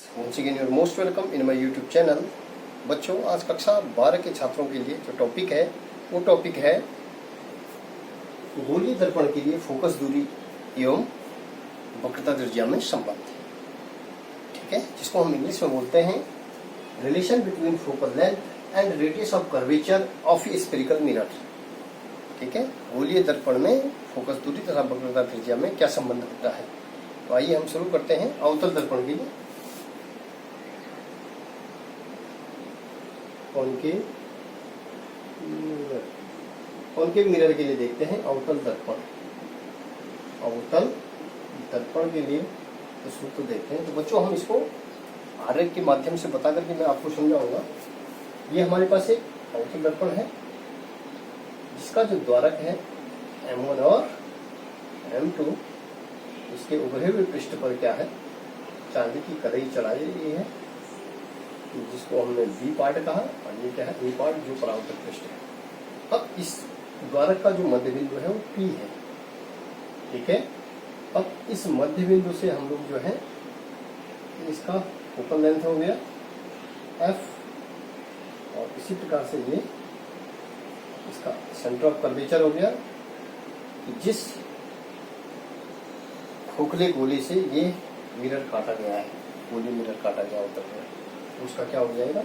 Once again, you're most welcome in my YouTube channel. बच्चों, आज कक्षा 12 के छात्रों के लिए जो टॉपिक है वो टॉपिक है गोलीय दर्पण के लिए फोकस दूरी एवं वक्रता त्रिज्या में संबंध। ठीक है, जिसको हम इंग्लिश में बोलते हैं relation between focal length and radius of curvature of A spherical mirror. ठीक है, गोलीय दर्पण में फोकस दूरी तथा वक्रता त्रिज्या में क्या संबंध होता है। तो आइए हम शुरू करते हैं अवतल दर्पण के लिए। कॉनकेव मिरर के लिए देखते हैं अवतल दर्पण। अवतल दर्पण के लिए तो सूत्र देखते हैं। तो बच्चों, हम इसको आरेख के माध्यम से बता करके मैं आपको समझाऊंगा। ये हमारे पास एक अवतल दर्पण है जिसका जो द्वारक है M1 और M2, इसके उभरे हुए पृष्ठ पर क्या है, चांदी की कड़ाई चलाई गई है जिसको हमने B पार्ट कहा, और ये क्या है A पार्ट जो परावर्तक पृष्ठ है। अब इस द्वारक का जो मध्य बिंदु है वो P है। ठीक है, अब इस मध्य बिंदु से हम लोग जो है इसका फोकल लेंथ हो गया F, और इसी प्रकार से ये इसका सेंटर ऑफ कर्वेचर हो गया। जिस खोखले गोले से ये मिरर काटा गया है, गोले मिरर काटा गया होता है, उसका क्या हो जाएगा,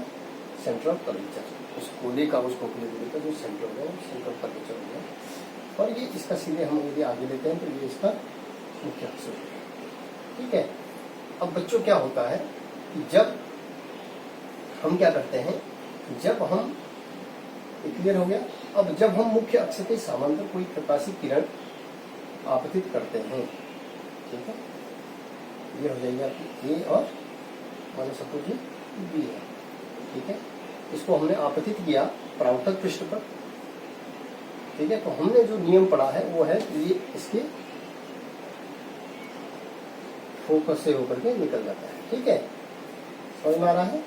सेंटर ऑफ कर्वेचर। उस गोले का, उस खोखले गोले का जो सेंटर हो गया वो सेंटर ऑफ कर्वेचर हो गया। और ये इसका सीधे हम यदि आगे लेते हैं तो ये इसका मुख्य अक्ष हो गया। ठीक है, अब बच्चों क्या होता है कि जब हम क्या करते हैं, जब हम क्लियर हो गया। अब जब हम मुख्य अक्ष के समांतर कोई प्रकाशीय किरण आपतित करते हैं, ठीक है, ये हो जाएगा आपकी A और मान सपोज ये B है। ठीक है, इसको हमने आपतित किया परावर्तक पृष्ठ पर। ठीक है, तो हमने जो नियम पढ़ा है वो है कि ये इसके फोकस से होकर के निकल जाता है। ठीक है, समझ में आ रहा है।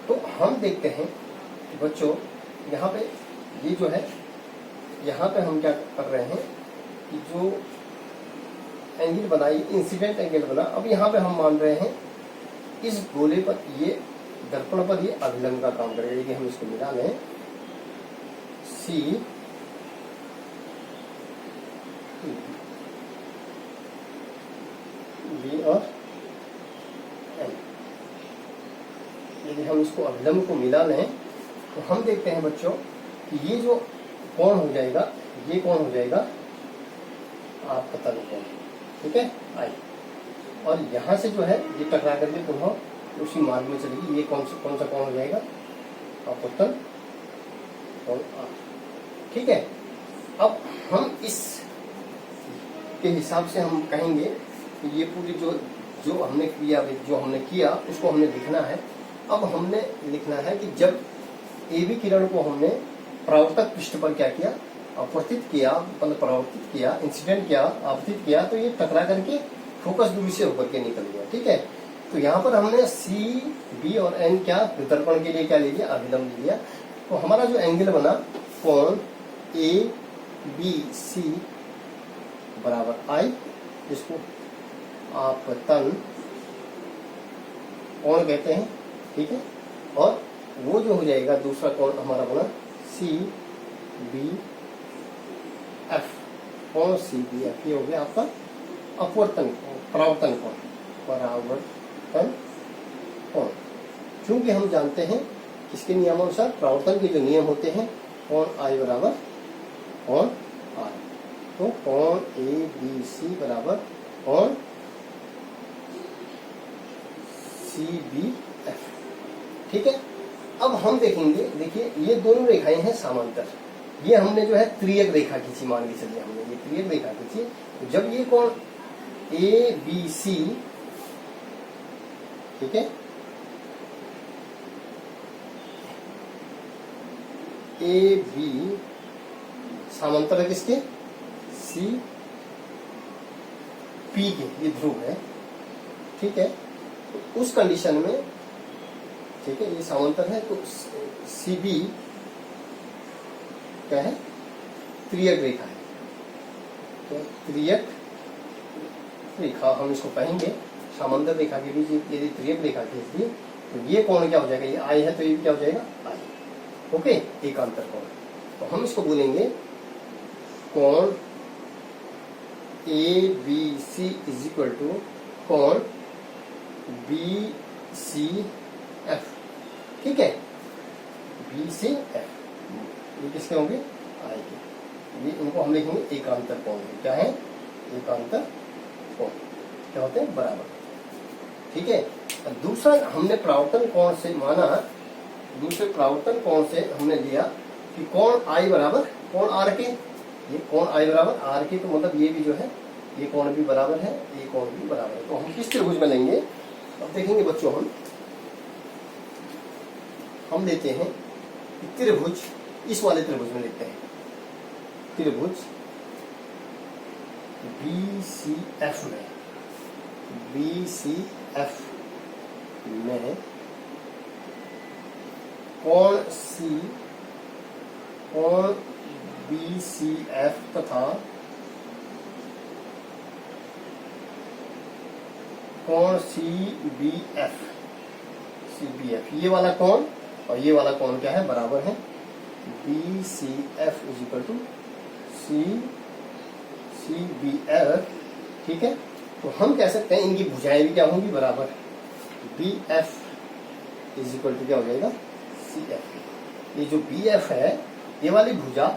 तो हम देखते हैं कि बच्चों यहाँ पे ये जो है, यहाँ पे हम क्या कर रहे हैं कि जो एंगल बनाई, इंसिडेंट एंगल बना। अब यहाँ पे हम मान रहे हैं इस गोले पर, ये दर्पण पर ये अभिलंब का काम करेगा। यदि हम इसको मिला लें C B और M, यदि हम इसको अभिलंब को मिला लें तो हम देखते हैं बच्चों कि ये जो कोण हो जाएगा, ये कोण हो जाएगा आपका तल कोण। ठीक है, आई, और यहाँ से जो है ये टकरा करके पुनः उसी मार्ग में चलेगी। ये कौन सा कोण हो जाएगा, अपवर्तन कोण R। ठीक है, अब हम इस के हिसाब से हम कहेंगे कि ये पूरी जो हमने क्रिया, जो हमने किया उसको हमने लिखना है। अब हमने लिखना है कि जब AB किरण को हमने परावर्तक पृष्ठ पर क्या किया, अपवर्तित किया, मतलब परावर्तित किया, इंसिडेंट किया, आपतित किया, तो ये टकरा करके फोकस दूरी से होकर के निकल गया। ठीक है, तो यहाँ पर हमने C, B और N क्या दर्पण के लिए क्या ले लिया, अभिलंब ले लिया। तो हमारा जो एंगल बना कोण ABC बराबर I, जिसको आपतन कोण कहते हैं। ठीक है, और वो जो हो जाएगा दूसरा कोण हमारा बना CBF, कोण CBF, ये हो गया आपका अपवर्तन कोण, परावर्तन कोण, परावर्तन कोण। क्योंकि हम जानते हैं किसके नियमानुसार, परावर्तन के जो नियम होते हैं, कोण I बराबर कोण R। तो कोण ABC बराबर कोण CBF। ठीक है, अब हम देखेंगे, देखिए ये दोनों रेखाएं हैं समांतर। ये हमने जो है त्रियक रेखा खींची, मान के चलिए हमने ये त्रियक रेखा खींची। तो जब ये कोण ABC, ठीक है, AB समांतर है किसके, CP के, ये ध्रुव है। ठीक है, तो उस कंडीशन में, ठीक है, ये समांतर है, तो CB क्या है, त्रियक रेखा है। तो त्रियक रेखा हम इसको कहेंगे। समांतर रेखा के बीच यदि तिर्यक रेखा खींच दी तो ये कोण क्या हो जाएगा, ये आई है तो ये क्या हो जाएगा आई, ओके, एकांतर कोण। तो हम इसको बोलेंगे कोण A B C is equal to कोण बी सी एफ, ठीक है, बी सी एफ, ये किसके होंगे, आई के, ये इनको हम लिखेंगे एकांतर कोण। क्या है, एकांतर कोण क्या होते हैं, बराबर, ठीक है। दूसरा हमने परावर्तन कोण से माना, दूसरे परावर्तन कोण से हमने लिया कि कोण आई बराबर कोण आर के, ये कोण आई बराबर आर के, तो मतलब ये भी जो है ये कोण भी बराबर है, ये कोण भी बराबर है। तो हम किस त्रिभुज में लेंगे, अब देखेंगे बच्चों, हम लेते हैं त्रिभुज, इस वाले त्रिभुज में लेते हैं त्रिभुज BCF में, BCF में कोण C, कोण BCF तथा कोण CBF, ये वाला कोण और ये वाला कोण क्या है, बराबर है। BCF is equal to CBF, ठीक है। तो हम कह सकते हैं इनकी भुजाएं भी क्या होंगी, बराबर। BF इज इक्वल टू क्या हो जाएगा, CF। ये जो BF है, ये वाली भुजा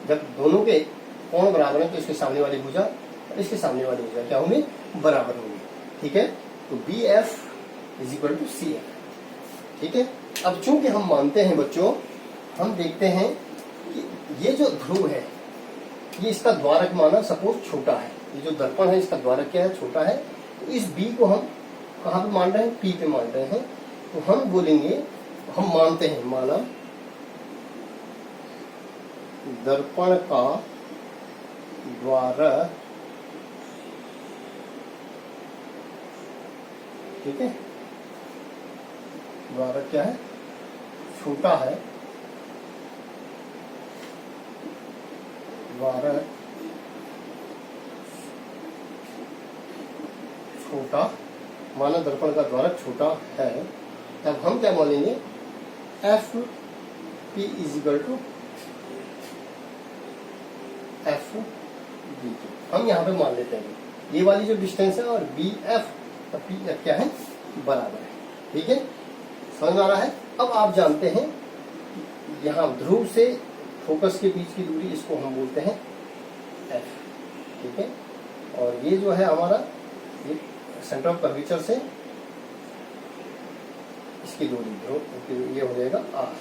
जब दोनों के कोण बराबर है तो इसके सामने वाली भुजा और इसके सामने वाली भुजा क्या होंगी, बराबर होंगी, ठीक है। तो BF is equal to CF, ठीक है। अब चूंकि हम मानते हैं बच्चों, हम देखते हैं कि ये जो ध्रुव है, ये इसका द्वारक माना सपोज छोटा है, ये जो दर्पण है इसका द्वारक क्या है, छोटा है। तो इस B को हम कहाँ पे मान रहे हैं, P पे मान रहे हैं। तो हम बोलेंगे, हम मानते हैं, माना दर्पण का द्वारक, ठीक है, द्वारक क्या है, छोटा है, द्वारक छोटा, माना दर्पण का द्वारक छोटा है, तब हम क्या बोलेंगे, FP is equal to FB। हम यहाँ पे मान लेते हैं ये वाली जो डिस्टेंस है और BF और PF क्या है, बराबर है, ठीक है, समझ में आ रहा है। अब आप जानते हैं यहाँ ध्रुव से फोकस के बीच की दूरी, इसको हम बोलते हैं F, ठीक है। और ये जो है हमारा ये सेंटर ऑफ कर्वेचर से इसकी दूरी, ध्रुव ये हो जाएगा R,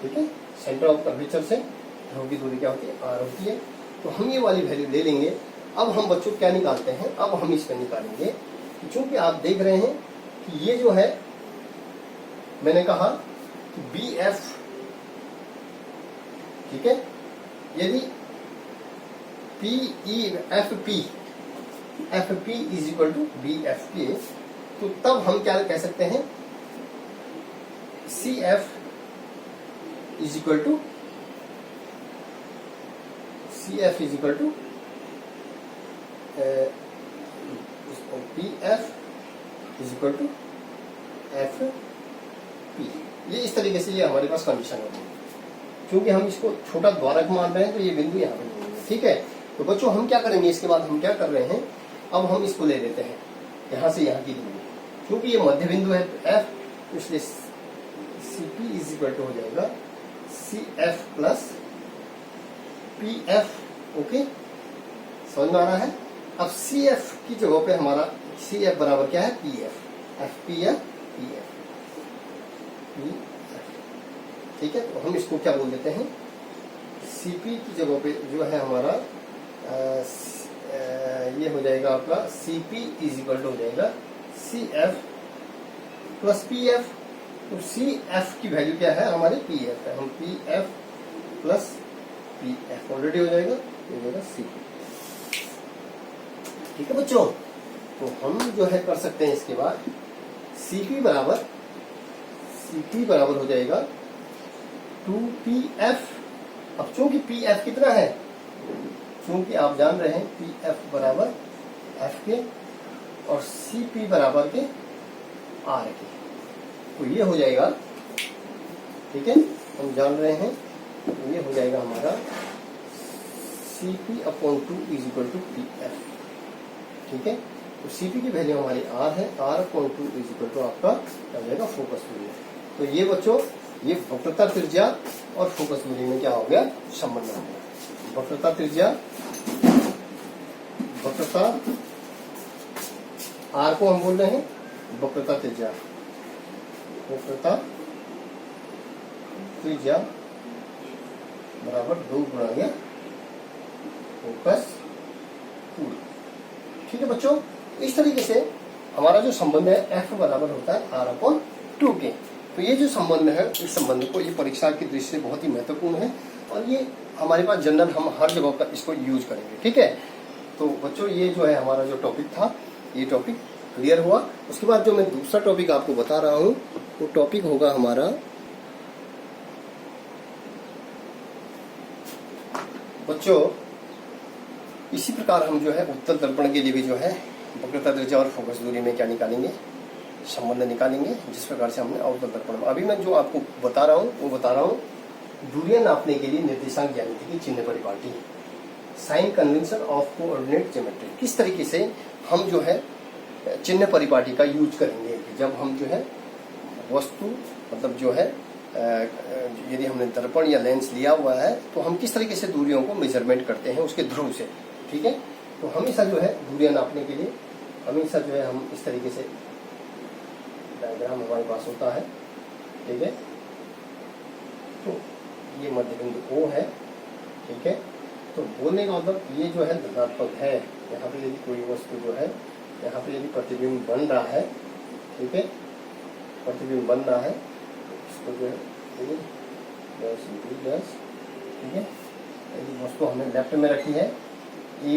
ठीक है। सेंटर ऑफ कर्वेचर से ध्रुव की दूरी क्या होती है, R होती है। तो हम ये वाली वैल्यू ले लेंगे। अब हम बच्चों क्या निकालते हैं, अब हम इसमें निकालेंगे कि चूंकि आप देख रहे हैं कि ये जो है, मैंने कहा कि BF, ठीक है, यदि FP is equal to BFP, तो तब हम क्या कह सकते हैं, CF is equal to BF is equal to FP। ये इस तरीके से ये हमारे पास कंडीशन होगी। क्योंकि हम इसको छोटा द्वारक मान रहे हैं तो ये बिंदु यहाँ पे होंगे, ठीक है। तो बच्चों हम क्या करेंगे, इसके बाद हम क्या कर रहे हैं, अब हम इसको ले लेते हैं यहाँ से यहाँ की दूरी, क्योंकि ये मध्य बिंदु है F, इसलिए CP इज इक्वल टू हो जाएगा CF प्लस PF, ओके, समझ में आ रहा है। अब CF की जगह पे हमारा CF बराबर क्या है, PF, FP या PF, ठीक है। तो हम इसको क्या बोल देते हैं, CP की जगह पे जो है हमारा ये हो जाएगा आपका CP इज इक्वल टू हो जाएगा CF प्लस PF। तो CF की वैल्यू क्या है, हमारी PF है, हम PF प्लस PF ऑलरेडी हो जाएगा, ये हो जाएगा CP, ठीक है बच्चों। तो हम जो है कर सकते हैं इसके बाद CP बराबर हो जाएगा 2PF। अब चूंकि PF कितना है, चूंकि आप जान रहे हैं PF बराबर F के, और सी पी बराबर के आर के। तो ये हो जाएगा, ठीक है, हम जान रहे हैं, तो ये हो जाएगा हमारा C P upon 2 is equal to P F. ठीक है, तो सी पी की वैल्यू हमारी आर है, R upon 2 is equal to आपका क्या हो जाएगा फोकस दूरी। तो ये बच्चों ये वक्रता त्रिज्या और फोकस दूरी में क्या हो गया, संबंध हो गया। वक्रता त्रिज्या, वक्रता आर को हम बोल रहे हैं वक्रता त्रिज्या, वक्रता त्रिज्या बराबर 2 गुणा गया फोकस दूरी। ठीक है बच्चों, इस तरीके से हमारा जो संबंध है एफ बराबर होता है आर अपॉन 2 के। तो ये जो संबंध है, इस संबंध को ये परीक्षा की दृष्टि से बहुत ही महत्वपूर्ण है और ये हमारे पास जनरल हम हर जगह पर इसको यूज करेंगे। ठीक है, तो बच्चों ये जो है हमारा जो टॉपिक था, ये टॉपिक क्लियर हुआ। उसके बाद जो मैं दूसरा टॉपिक आपको बता रहा हूँ वो टॉपिक होगा हमारा बच्चों, इसी प्रकार हम जो है उत्तल दर्पण के लिए भी जो है वक्रता त्रिज्या और फोकस दूरी में क्या निकालेंगे, संबंध निकालेंगे, जिस प्रकार से हमने अवतल दर्पण। अभी मैं जो आपको बता रहा हूँ वो बता रहा हूँ दूरियां नापने के लिए निर्देशांक ज्यामिति की चिन्ह परिपाटी, sign convention of coordinate geometry. किस तरीके से हम जो है चिन्ह परिपाटी का यूज करेंगे जब हम जो है वस्तु मतलब जो है यदि हमने दर्पण या लेंस लिया हुआ है तो हम किस तरीके से दूरियों को मेजरमेंट करते हैं उसके ध्रुव से। ठीक है, तो हमेशा जो है दूरियां नापने के लिए हमेशा जो है हम इस तरीके से डायग्राम हमारे पास होता है। ठीक है, तो ये मध्य बिंदु O है। ठीक है, तो बोलने का मतलब ये जो है धनात्मक है। यहाँ पे यदि कोई वस्तु जो है यहाँ पे यदि प्रतिबिंब बन रहा है, ठीक है, प्रतिबिंब बन रहा है तो इसको जो है डैश, ठीक है, यदि वस्तु हमने लेफ्ट में रखी है ये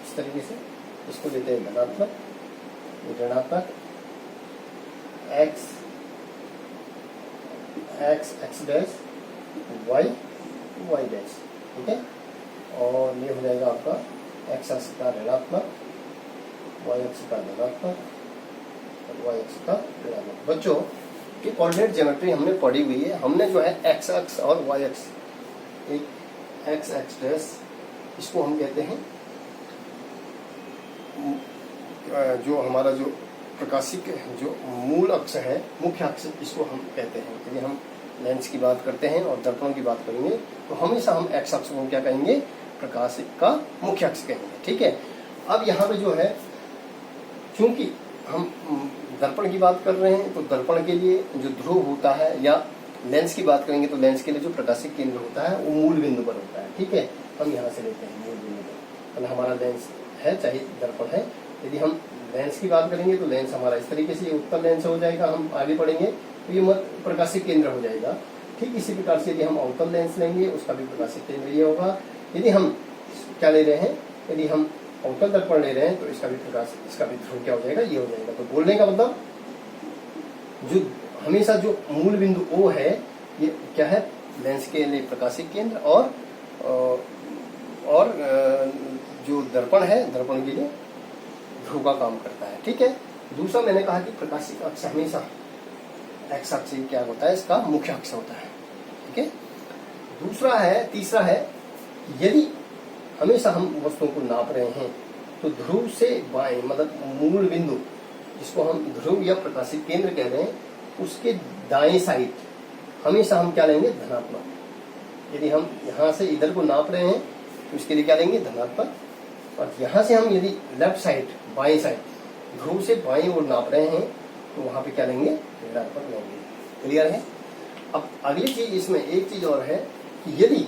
इस तरीके से, इसको लेते हैं धनात्मक, ऋणात्मक x डैश y डैश। ठीक है, और ये हो जाएगा आपका x अक्ष का ऋणात्मक, y अक्ष का धनात्मक और y अक्ष का ऋणात्मक। बच्चों ये कोऑर्डिनेट ज्योमेट्री हमने पढ़ी हुई है। हमने जो है x अक्ष और y अक्ष, एक x डैश इसको हम कहते हैं जो हमारा जो प्रकाशिक जो मूल अक्ष है, मुख्य अक्ष इसको हम कहते हैं। यदि हम लेंस की बात करते हैं और दर्पण की बात करेंगे तो हमेशा हम एक्स अक्ष को क्या कहेंगे, प्रकाशिक का मुख्य अक्ष कहेंगे। ठीक है, अब यहाँ पे जो है चूंकि हम दर्पण की बात कर रहे हैं तो दर्पण के लिए जो ध्रुव होता है, या लेंस की बात करेंगे तो लेंस के लिए जो प्रकाशिक केंद्र होता है वो मूल बिंदु पर होता है। ठीक है, हम यहाँ से लेते हैं मूल बिंदु पर, हमारा लेंस है चाहे दर्पण है। यदि हम लेंस की बात करेंगे तो लेंस हमारा इस तरीके से उत्तल लेंस हो जाएगा, हम आगे बढ़ेंगे तो ये प्रकाशिक केंद्र हो जाएगा। ठीक इसी प्रकार से यदि हम अवतल लेंस लेंगे उसका भी प्रकाशिक केंद्र ये होगा। यदि हम क्या ले रहे हैं, यदि हम अवतल दर्पण ले रहे हैं तो इसका भी प्रकाश, इसका भी ध्रुव क्या हो जाएगा, ये हो जाएगा। तो बोलने का मतलब जो हमेशा जो मूल बिंदु O है ये क्या है, लेंस के लिए प्रकाशिक केंद्र, और जो दर्पण है दर्पण के लिए ध्रुव का काम करता है। ठीक है, दूसरा मैंने कहा कि प्रकाशिक अक्ष हमेशा एक्स अक्ष क्या होता है, इसका मुख्य अक्ष होता है। ठीक है, दूसरा है, तीसरा है यदि हमेशा हम वस्तुओं को नाप रहे हैं तो ध्रुव से बाएं मतलब मूल बिंदु जिसको हम ध्रुव या प्रकाशिक केंद्र कह रहे हैं उसके दाएं साइड हमेशा हम क्या लेंगे, धनात्मक। यदि हम यहाँ से इधर को नाप रहे हैं तो इसके लिए क्या लेंगे, धनात्मक। और यहाँ से हम यदि लेफ्ट साइड बाएं साइड ध्रुव से बाएं ओर नाप रहे हैं तो वहां पे क्या लेंगे, ऋणात्मक लेंगे। क्लियर है। अब अगली चीज इसमें एक चीज और है कि यदि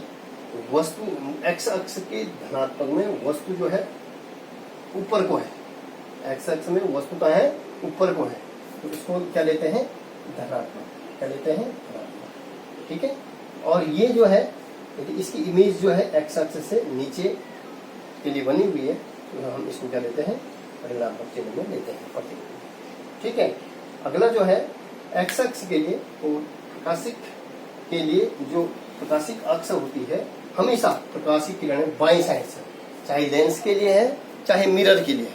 वस्तु एक्स अक्ष के धनात्मक में वस्तु जो है ऊपर को है, एक्स अक्ष में वस्तु का है ऊपर को है, तो इसको क्या लेते हैं, धनात्मक। क्या लेते हैं, धनात्मक। ठीक है, और ये जो है यदि इसकी इमेज जो है एक्स अक्ष से नीचे के लिए बनी हुई है तो हम इसको क्या लेते हैं, ऋणात्मक चिन्ह में लेते हैं, प्रतिबिंब। ठीक है, अगला जो है एक्स अक्ष के लिए और प्रकाशिक के लिए जो प्रकाशिक अक्ष होती है हमेशा प्रकाशिक किरणें बाएं साइड से, चाहे लेंस के लिए है चाहे मिरर के लिए,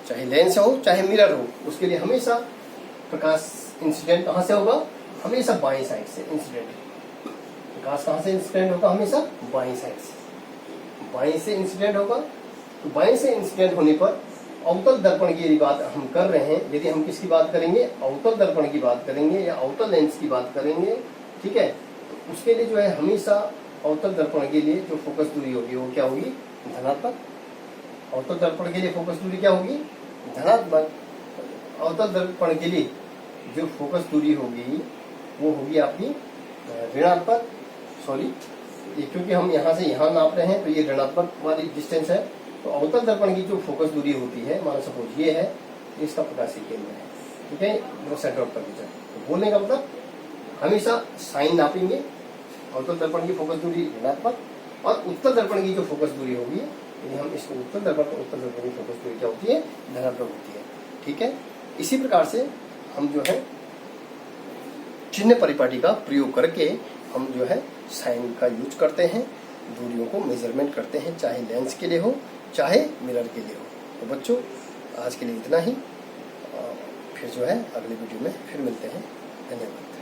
चाहे लेंस हो चाहे मिरर हो, उसके लिए हमेशा प्रकाश इंसिडेंट कहाँ से होगा? हमेशा बाएं साइड से इंसिडेंट। प्रकाश कहाँ से इंसिडेंट होगा? हमेशा बाएं साइड से। बाएं से इंसिडेंट होगा। तो बाएं से इंसिडेंट होने पर अवतल दर्पण की यदि बात हम कर रहे हैं, यदि हम किसकी बात करेंगे? अवतल दर्पण की बात करेंगे या अवतल लेंस की बात करेंगे, ठीक है, तो उसके लिए जो है हमेशा अवतल दर्पण के लिए जो फोकस दूरी होगी वो क्या होगी? धनात्मक। अवतल दर्पण के लिए फोकस दूरी क्या होगी? धनात्मक। अवतल दर्पण के लिए जो फोकस दूरी होगी वो होगी आपकी ऋणात्मक। सॉरी, ये क्योंकि हम यहाँ से यहाँ नाप रहे हैं तो ये ऋणात्मक वाली डिस्टेंस है। तो अवतल दर्पण की जो फोकस दूरी होती है, मानो सपोज ये है, इसका प्रकाशीय केंद्र है, ठीक है, मतलब सेंटर ऑफ कर्वेचर। तो बोलने का मतलब हमेशा साइन नापेंगे। अवतल दर्पण की फोकस दूरी ऋणात्मक और उत्तल दर्पण की जो फोकस दूरी होगी, यदि हम इसको उत्तल दर्पण की फोकस दूरी क्या होती है? धनात्मक होती है, ठीक है। इसी प्रकार से हम जो है चिन्ह परिपाटी का प्रयोग करके हम जो है साइन का यूज करते हैं, दूरियों को मेजरमेंट करते हैं, चाहे लेंस के लिए हो चाहे मिरर के लिए हो। तो बच्चों आज के लिए इतना ही, फिर जो है अगले वीडियो में फिर मिलते हैं। धन्यवाद।